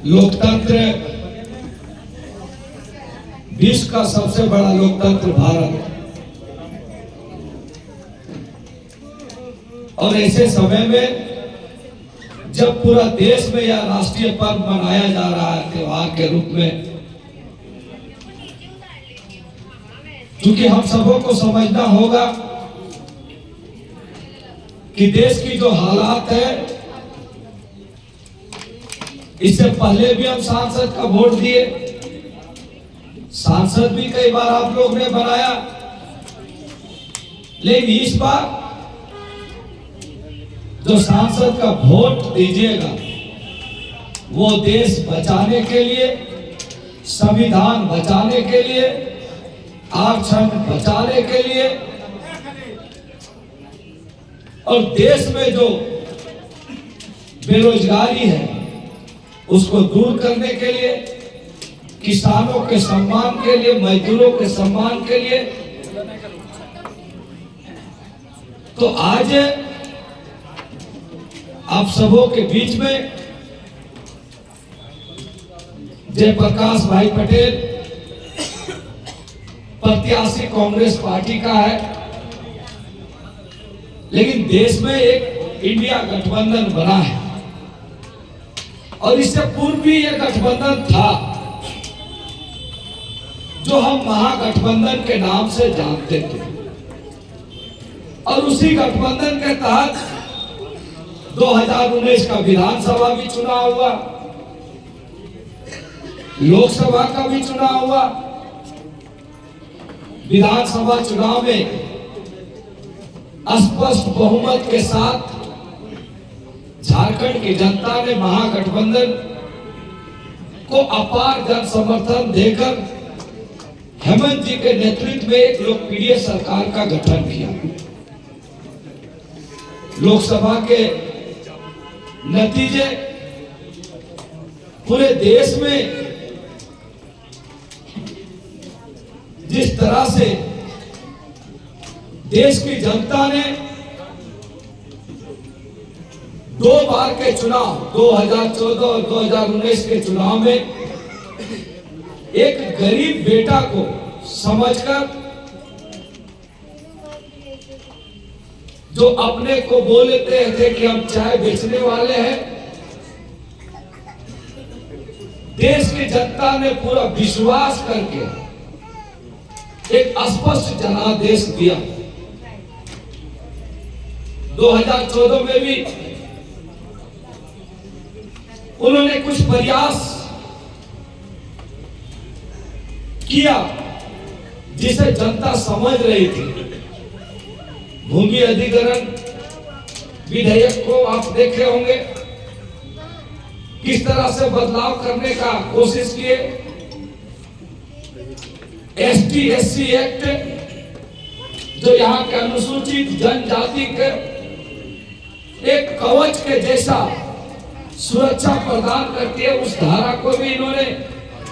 लोकतंत्र, विश्व का सबसे बड़ा लोकतंत्र भारत, और ऐसे समय में जब पूरा देश में यह राष्ट्रीय पर्व मनाया जा रहा है त्योहार के रूप में, क्योंकि हम सबों को समझना होगा कि देश की जो हालात है, इससे पहले भी हम सांसद का वोट दिए, सांसद भी कई बार आप लोग ने बनाया, लेकिन इस बार जो सांसद का वोट दीजिएगा वो देश बचाने के लिए, संविधान बचाने के लिए, आरक्षण बचाने के लिए, और देश में जो बेरोजगारी है उसको दूर करने के लिए, किसानों के सम्मान के लिए, मजदूरों के सम्मान के लिए। तो आज आप सबों के बीच में जयप्रकाश भाई पटेल प्रत्याशी कांग्रेस पार्टी का है, लेकिन देश में एक इंडिया गठबंधन बना है, और इससे पूर्व भी यह गठबंधन था जो हम महागठबंधन के नाम से जानते थे, और उसी गठबंधन के तहत 2019 का विधानसभा भी चुनाव हुआ, लोकसभा का भी चुनाव हुआ। विधानसभा चुनाव में स्पष्ट बहुमत के साथ झारखंड की जनता ने महागठबंधन को अपार जन समर्थन देकर हेमंत जी के नेतृत्व में एक लोकप्रिय सरकार का गठन किया। लोकसभा के नतीजे पूरे देश में जिस तरह से देश की जनता ने 2 बार के चुनाव 2014 और 2019 के चुनाव में एक गरीब बेटा को समझकर, जो अपने को बोलते थे कि हम चाय बेचने वाले हैं, देश की जनता ने पूरा विश्वास करके एक स्पष्ट जनादेश दिया। 2014 में भी उन्होंने कुछ प्रयास किया जिसे जनता समझ रही थी। भूमि अधिग्रहण विधेयक को आप देखे होंगे, किस तरह से बदलाव करने का कोशिश किए। एसटी एससी एक्ट जो यहाँ के अनुसूचित जनजाति के एक कवच के जैसा सुरक्षा प्रदान करती है, उस धारा को भी इन्होंने,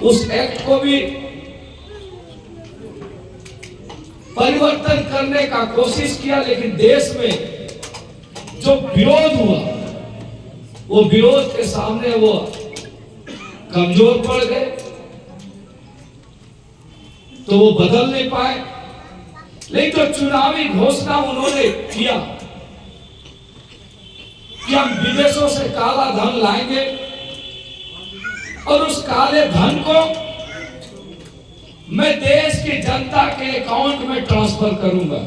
उस एक्ट को भी परिवर्तन करने का कोशिश किया, लेकिन देश में जो विरोध हुआ वो विरोध के सामने वो कमजोर पड़ गए, तो वो बदल नहीं पाए। लेकिन जो चुनावी घोषणा उन्होंने किया कि हम विदेशों से काला धन लाएंगे और उस काले धन को मैं देश की जनता के अकाउंट में ट्रांसफर करूंगा।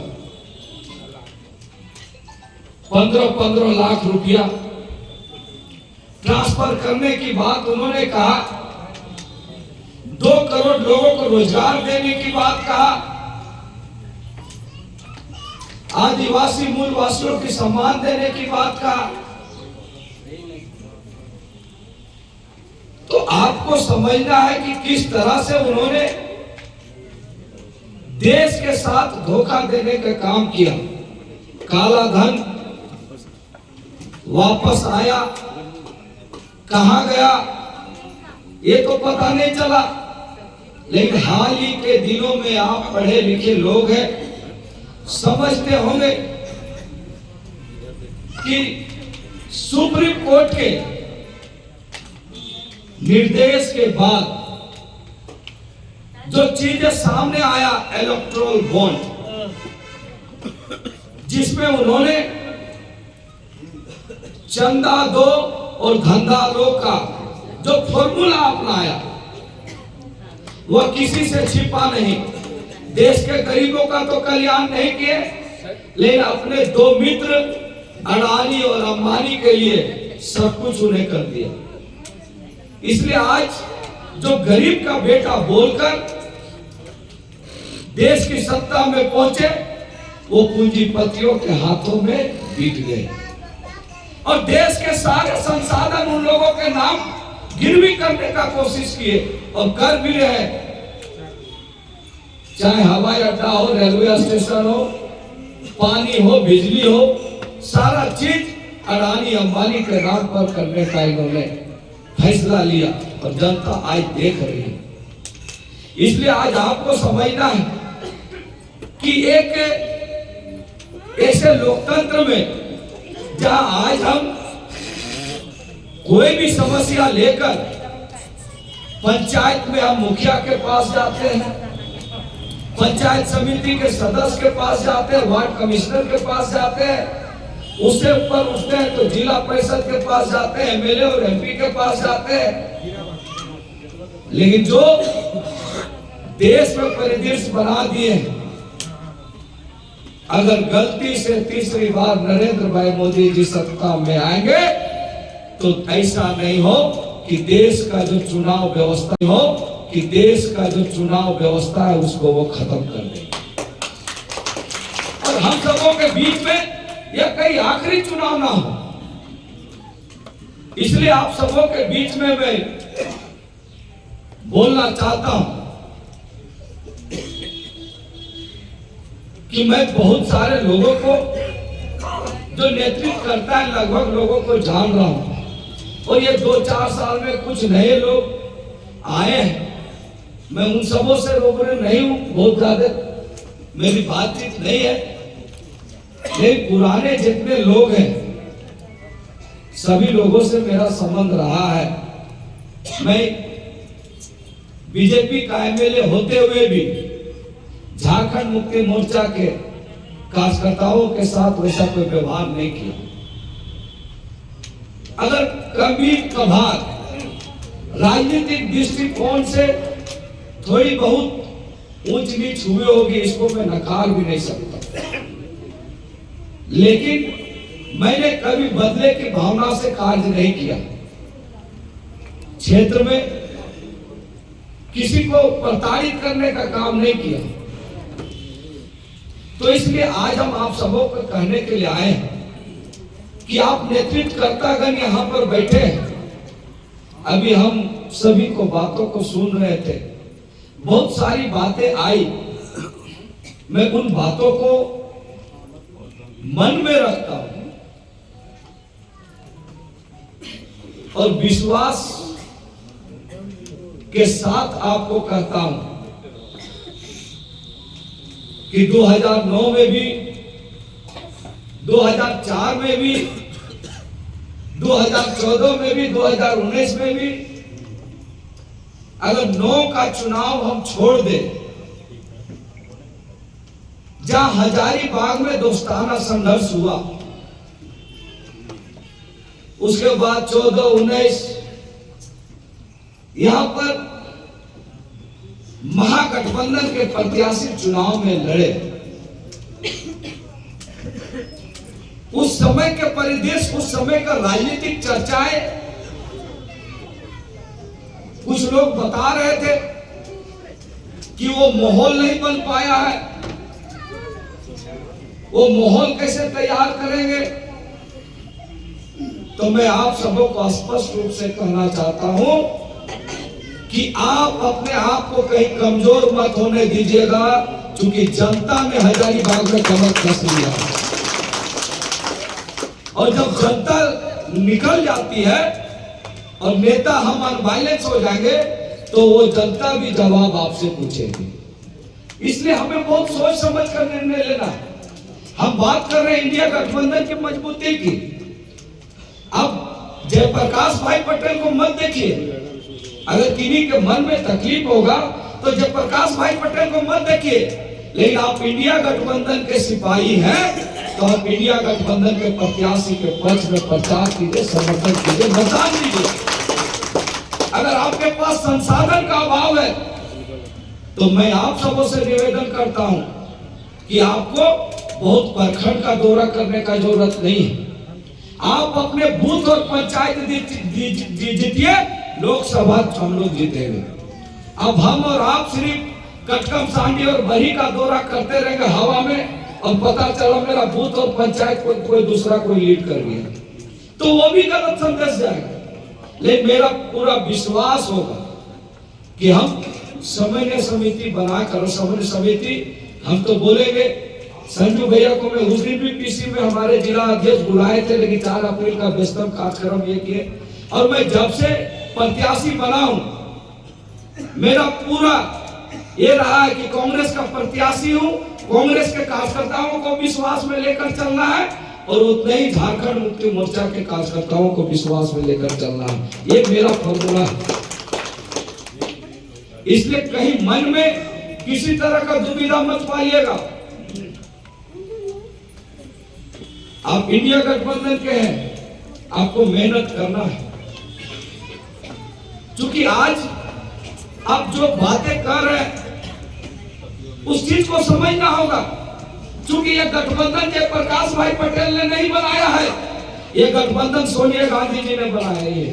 15-15 लाख रुपया ट्रांसफर करने की बात उन्होंने कहा, 2 करोड़ लोगों को रोजगार देने की बात कहा, आदिवासी मूलवासियों की सम्मान देने की बात कहा। तो आपको समझना है कि किस तरह से उन्होंने देश के साथ धोखा देने का काम किया। काला धन वापस आया, कहां गया ये तो पता नहीं चला, लेकिन हाल ही के दिनों में आप पढ़े लिखे लोग हैं, समझते होंगे कि सुप्रीम कोर्ट के निर्देश के बाद जो चीजें सामने आया, इलेक्टोरल बॉन्ड, जिसमें उन्होंने चंदा दो और धंधा लो का जो फॉर्मूला अपनाया, वह किसी से छिपा नहीं। देश के गरीबों का तो कल्याण नहीं किए, लेकिन अपने दो मित्र अडानी और अंबानी के लिए सब कुछ उन्हें कर दिया। इसलिए आज जो गरीब का बेटा बोलकर देश की सत्ता में पहुंचे, वो पूंजीपतियों के हाथों में बीत गए और देश के सारे संसाधन उन लोगों के नाम गिरवी करने का कोशिश किए और कर भी रहे। चाहे हवाई अड्डा हो, रेलवे स्टेशन हो, पानी हो, बिजली हो, सारा चीज अडानी अंबानी के नाम पर करने का इन्होंने फैसला लिया और जनता आज देख रही है। इसलिए आज आपको समझना है कि एक ऐसे लोकतंत्र में जहां आज हम कोई भी समस्या लेकर पंचायत में हम मुखिया के पास जाते हैं, पंचायत समिति के सदस्य के पास जाते हैं, वार्ड कमिश्नर के पास जाते हैं, उससे ऊपर उठते हैं तो जिला परिषद के पास जाते हैं, एमएलए और एमपी के पास जाते हैं। लेकिन जो देश में परिदृश्य बना दिए, अगर गलती से तीसरी बार नरेंद्र भाई मोदी जी सत्ता में आएंगे तो ऐसा नहीं हो कि देश का जो चुनाव व्यवस्था हो, कि देश का जो चुनाव व्यवस्था है उसको वो खत्म कर देंगे। और हम सबों के बीच में यह कहीं आखिरी चुनाव ना हो, इसलिए आप सबों के बीच में मैं बोलना चाहता हूं कि मैं बहुत सारे लोगों को जो नेतृत्व करता है, लगभग लोगों को जान रहा हूं और ये 2-4 साल में कुछ नए लोग आए हैं। मैं उन सबों से रूबरू नहीं हूं, बहुत ज्यादा मेरी बातचीत नहीं है, लेकिन पुराने जितने लोग हैं सभी लोगों से मेरा संबंध रहा है। मैं बीजेपी का एमएलए होते हुए भी झारखंड मुक्ति मोर्चा के कार्यकर्ताओं के साथ वैसा कोई व्यवहार नहीं किया। अगर कभी कभार राजनीतिक दृष्टिकोण से थोड़ी बहुत ऊंच नीच हुई होगी, इसको मैं नकार भी नहीं सकता, लेकिन मैंने कभी बदले की भावना से कार्य नहीं किया। क्षेत्र में किसी को प्रताड़ित करने का काम नहीं किया। तो इसलिए आज हम आप सबों को कहने के लिए आए हैं कि आप नेतृत्वकर्तागण यहां पर बैठे हैं। अभी हम सभी को बातों को सुन रहे थे, बहुत सारी बातें आई, मैं उन बातों को मन में रखता हूं और विश्वास के साथ आपको कहता हूं कि 2009 में भी, 2004 में भी, 2014 में भी, 2019 में भी, अगर 9 का चुनाव हम छोड़ दें, जहां हजारीबाग में दोस्ताना संघर्ष हुआ, उसके बाद 14-19 यहां पर महागठबंधन के प्रत्याशी चुनाव में लड़े। उस समय के परिदृश्य, उस समय का राजनीतिक चर्चाएं, कुछ लोग बता रहे थे कि वो माहौल नहीं बन पाया है, वो माहौल कैसे तैयार करेंगे। तो मैं आप सबों को स्पष्ट रूप से कहना चाहता हूं कि आप अपने आप को कहीं कमजोर मत होने दीजिएगा, क्योंकि जनता ने हजारीबाग में कमर कस लिया और जब जनता निकल जाती है और नेता हम अनवायलेंस हो जाएंगे तो वो जनता भी जवाब आपसे पूछेगी। इसलिए हमें बहुत सोच समझ कर निर्णय लेना। हम बात कर रहे हैं इंडिया गठबंधन की मजबूती की। अब जयप्रकाश भाई पटेल को मत देखिए, अगर किन्हीं के मन में तकलीफ होगा तो जयप्रकाश भाई पटेल को मत देखिए, लेकिन आप इंडिया गठबंधन के सिपाही हैं तो आप इंडिया गठबंधन के प्रत्याशी के पक्ष में प्रचार कीजिए, समर्थन कीजिए, मतदान दीजिए। अगर आपके पास संसाधन का अभाव है तो मैं आप सबों से निवेदन करता हूं कि आपको बहुत प्रखंड का दौरा करने का जरूरत नहीं है। आप अपने बूथ और पंचायत जीतिए, लोकसभा हम लोग जीतेंगे। अब हम और आप सिर्फ कटकम सांडी और बही का दौरा करते रहेंगे हवा में, और पता चला मेरा बूथ और पंचायत कोई दूसरा कोई लीड कर गया तो वो भी गलत संदेश जाएगा। लेकिन मेरा पूरा विश्वास होगा कि हम समन्वय समिति बनाकर, समन्वय समिति हम तो बोलेंगे। संजू भैया को मैं उस दिन भी पीसी में हमारे जिला अध्यक्ष बुलाए थे, लेकिन 4 अप्रैल का व्यस्तम कार्यक्रम ये किए। और मैं जब से प्रत्याशी बना हूं, मेरा पूरा ये रहा है कि कांग्रेस का प्रत्याशी हूं, कांग्रेस के कार्यकर्ताओं को विश्वास में लेकर चलना है और उतने ही झारखंड मुक्ति मोर्चा के कार्यकर्ताओं को विश्वास में लेकर चलना है। ये मेरा फॉर्मूला है। इसलिए कहीं मन में किसी तरह का दुविधा मत पाइएगा। आप इंडिया गठबंधन के हैं, आपको मेहनत करना है। क्योंकि आज आप जो बातें कर रहे हैं उस चीज को समझना होगा। क्योंकि यह गठबंधन जयप्रकाश भाई पटेल ने नहीं बनाया है, यह गठबंधन सोनिया गांधी जी ने बनाया है,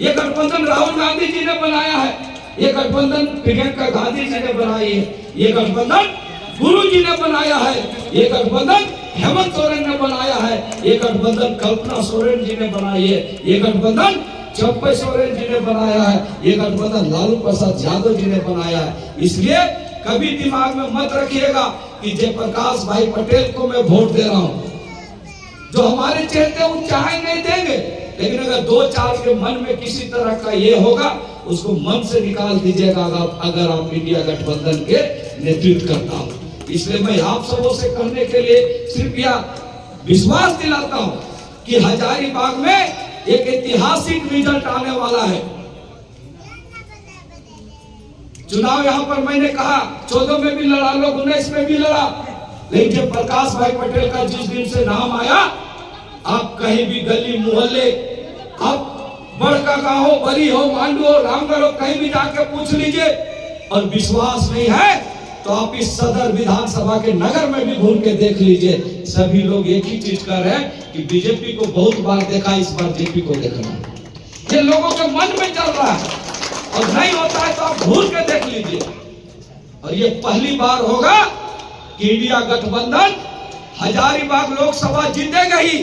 यह गठबंधन राहुल गांधी जी ने बनाया है, यह गठबंधन प्रियंका गांधी जी ने बनाई है, यह गठबंधन गुरु जी ने बनाया है, यह गठबंधन हेमंत सोरेन ने बनाया है, यह गठबंधन कल्पना सोरेन जी ने बनाई है, यह गठबंधन चंपई सोरेन जी ने बनाया है, यह गठबंधन लालू प्रसाद यादव जी ने बनाया है। इसलिए कभी दिमाग में मत रखिएगा कि जयप्रकाश भाई पटेल को मैं वोट दे रहा हूं। जो हमारे चेहरे वो चाहे नहीं देंगे, लेकिन अगर 2-4 के मन में किसी तरह का ये होगा उसको मन से निकाल दीजिएगा अगर आप इंडिया गठबंधन के नेतृत्व करता हूं। इसलिए मैं आप सबों से कहने के लिए सिर्फ यह विश्वास दिलाता हूं कि हजारीबाग में एक ऐतिहासिक रिजल्ट आने वाला है। चुनाव यहां पर मैंने कहा 14 में भी लड़ा लोग, 19 में भी लड़ा, लेकिन जब प्रकाश भाई पटेल का जिस दिन से नाम आया, आप कहीं भी गली मोहल्ले, आप बड़का गांव हो, बरी हो, मांडू हो, रामगढ़ हो, कहीं भी जाके पूछ लीजिए। और विश्वास नहीं है तो आप इस सदर विधानसभा के नगर में भी घूम के देख लीजिए। सभी लोग एक ही चीज कर रहे हैं कि बीजेपी को बहुत बार देखा, इस बार जेपी को देखना। ये लोगों के मन में चल रहा है और नहीं होता है तो आप घूर के देख लीजिए। और ये पहली बार होगा कि इंडिया गठबंधन हजारीबाग लोकसभा जीतेगा ही।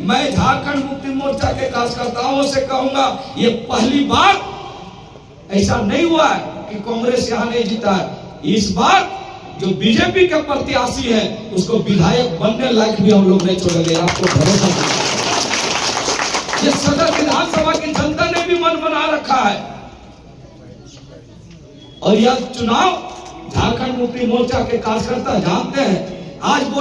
मैं झारखंड मुक्ति मोर्चा के कार्यकर्ताओं से कहूंगा, ये पहली बार ऐसा नहीं हुआ है कि कांग्रेस यहां नहीं जीता है। इस बार जो बीजेपी के प्रत्याशी है उसको विधायक बनने लायक भी हम लोग नहीं छोड़ेंगे, आपको भरोसा नहीं। ये सदर विधानसभा की जनता ने भी मन बना रखा है। और यह चुनाव झारखंड मुक्ति मोर्चा के कार्यकर्ता जानते हैं। आज बोले